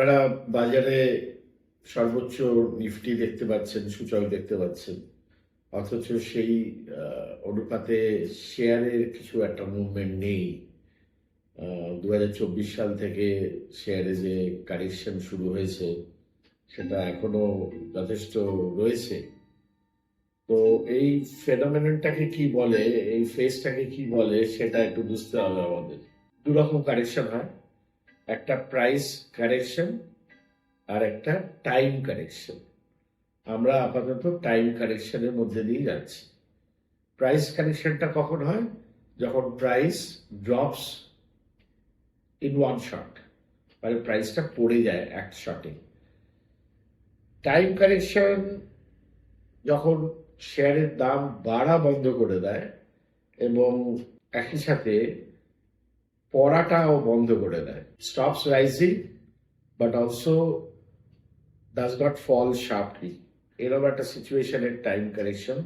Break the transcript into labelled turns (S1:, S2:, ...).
S1: আপনারা বাজারে সর্বোচ্চ নিফটি দেখতে পাচ্ছেন, সূচক দেখতে পাচ্ছেন, অথচ সেই অনুপাতে শেয়ারের কিছু একটা মুভমেন্ট নেই। 2024 সাল থেকে শেয়ারে যে কারেকশন শুরু হয়েছে সেটা এখনো যথেষ্ট রয়েছে। তো এই ফেনোমেননটাকে কি বলে, এই ফেজটাকে কি বলে সেটা একটু বুঝতে হবে আমাদের। দু রকম কারেকশন হয়, একটা প্রাইস কারেকশন আর একটা টাইম কারেকশন। আমরা আপাতত টাইম কারেকশনের মধ্যে দিয়ে যাচ্ছি। প্রাইস কারেকশনটা কখন হয়? যখন price drops in one shot, মানে প্রাইসটা পড়ে যায় এক শটে। টাইম কারেকশন যখন শেয়ারের দাম বাড়া বন্ধ করে দেয় এবং একই সাথে পড়াটাও বন্ধ করে দেয়। Stops rising but also does not fall sharply, এরকম একটা সিচুয়েশনের টাইম কারেকশন